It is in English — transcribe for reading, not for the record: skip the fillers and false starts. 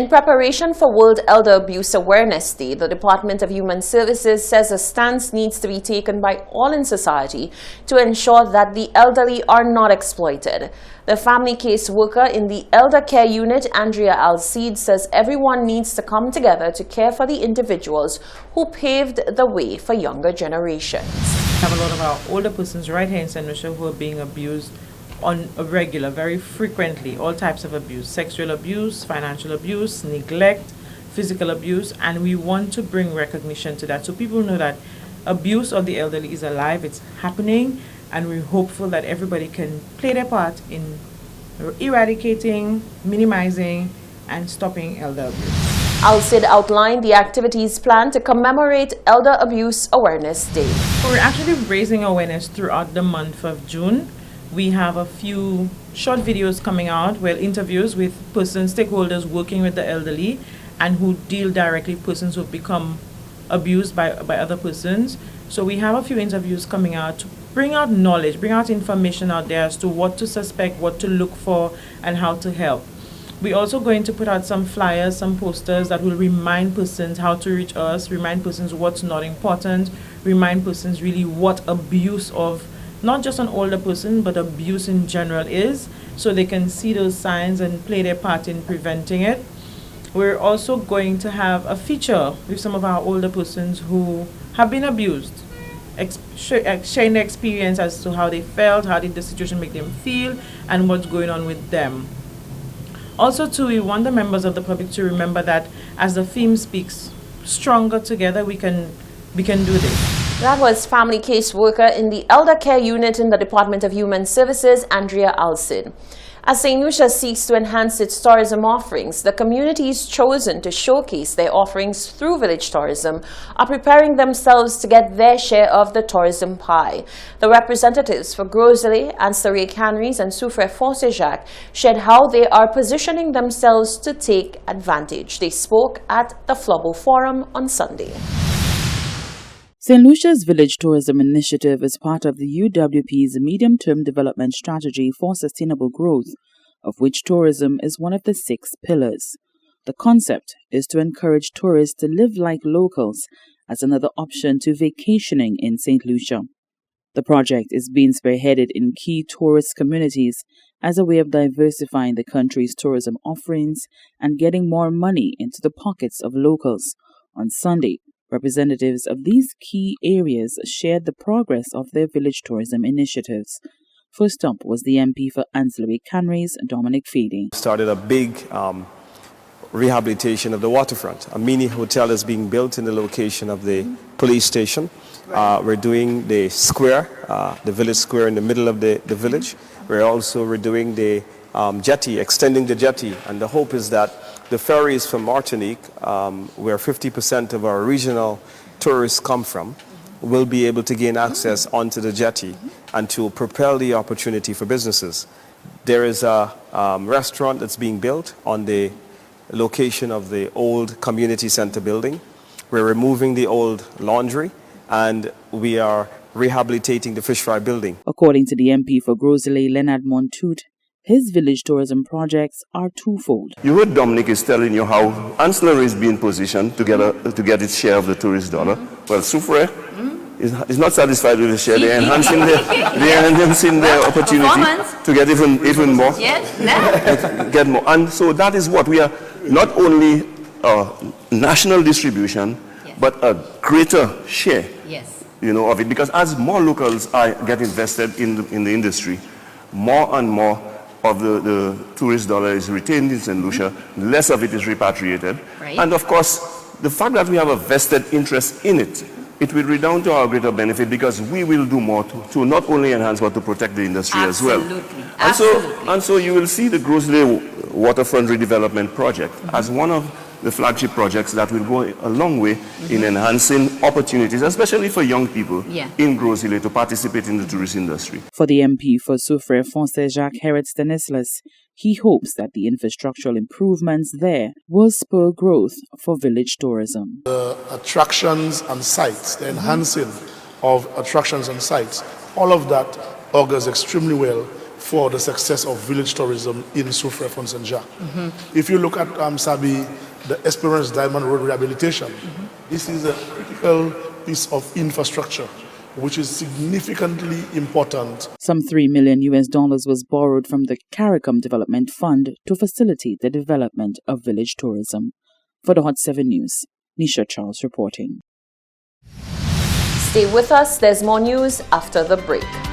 In preparation for World Elder Abuse Awareness Day, the Department of Human Services says a stance needs to be taken by all in society to ensure that the elderly are not exploited. The family case worker in the Elder Care Unit, Andrea Alcide, says everyone needs to come together to care for the individuals who paved the way for younger generations. We have a lot of our older persons right here in St. Lucia who are being abused on a regular, very frequently, all types of abuse, sexual abuse, financial abuse, neglect, physical abuse, and we want to bring recognition to that so people know that abuse of the elderly is alive, it's happening, and we're hopeful that everybody can play their part in eradicating, minimizing, and stopping elder abuse. Alcide outlined the activities planned to commemorate Elder Abuse Awareness Day. We're actually raising awareness throughout the month of June. We have a few short videos coming out, interviews with persons, stakeholders working with the elderly and who deal directly with persons who have become abused by other persons. So we have a few interviews coming out to bring out knowledge, bring out information out there as to what to suspect, what to look for, and how to help. We're also going to put out some flyers, some posters that will remind persons how to reach us, remind persons what's not important, remind persons really what abuse of not just an older person, but abuse in general is, so they can see those signs and play their part in preventing it. We're also going to have a feature with some of our older persons who have been abused, sharing their experience as to how they felt, how did the situation make them feel, and what's going on with them. Also, too, we want the members of the public to remember that as the theme speaks, stronger together we can do this. That was family case worker in the Elder Care Unit in the Department of Human Services, Andrea Alcide. As St. Lucia seeks to enhance its tourism offerings, the communities chosen to showcase their offerings through village tourism are preparing themselves to get their share of the tourism pie. The representatives for Gros Islet, Anse-la-Raye Canneries and Soufrière Fort-St-Jacques shared how they are positioning themselves to take advantage. They spoke at the Flobo Forum on Sunday. St. Lucia's Village Tourism Initiative is part of the UWP's medium-term development strategy for sustainable growth, of which tourism is one of the 6 pillars. The concept is to encourage tourists to live like locals as another option to vacationing in St. Lucia. The project is being spearheaded in key tourist communities as a way of diversifying the country's tourism offerings and getting more money into the pockets of locals. On Sunday, representatives of these key areas shared the progress of their village tourism initiatives. First up was the MP for Anse-la-Raye Canneries, Dominic Fady. Started a big rehabilitation of the waterfront. A mini hotel is being built in the location of the police station. We're doing the square, the village square in the middle of the village. We're redoing the jetty, extending the jetty, and the hope is that the ferries from Martinique, where 50% of our regional tourists come from, will be able to gain access onto the jetty and to propel the opportunity for businesses. There is a restaurant that's being built on the location of the old community center building. We're removing the old laundry and we are rehabilitating the fish fry building. According to the MP for Gros Islet, Leonard Montout, his village tourism projects are twofold. You heard Dominic is telling you how Anse-la-Raye is being positioned to get its share of the tourist dollar. Well, Soufrière is not satisfied with the share. They're enhancing their opportunity to get even more. Get more. And so that is what we are, not only national distribution, but a greater share of it. Because as more locals get invested in the industry, more and more of the tourist dollar is retained in St. Lucia, less of it is repatriated. Right. And of course, the fact that we have a vested interest in it, it will redound to our greater benefit because we will do more to not only enhance but to protect the industry as well. And so you will see the Gros Islet Waterfront Redevelopment Project as one of the flagship projects that will go a long way in enhancing opportunities, especially for young people in Gros Islet to participate in the tourist industry. For the MP for Soufrière Fort-St-Jacques, Herod Stanislas, he hopes that the infrastructural improvements there will spur growth for village tourism. The attractions and sites, the enhancing of attractions and sites, all of that augurs extremely well for the success of village tourism in Soufrière Fort Saint-Jacques. If you look at Sabi, the Esperance Diamond Road rehabilitation, this is a critical piece of infrastructure which is significantly important. Some $3 million was borrowed from the CARICOM Development Fund to facilitate the development of village tourism. For the Hot 7 News, Nisha Charles reporting. Stay with us. There's more news after the break.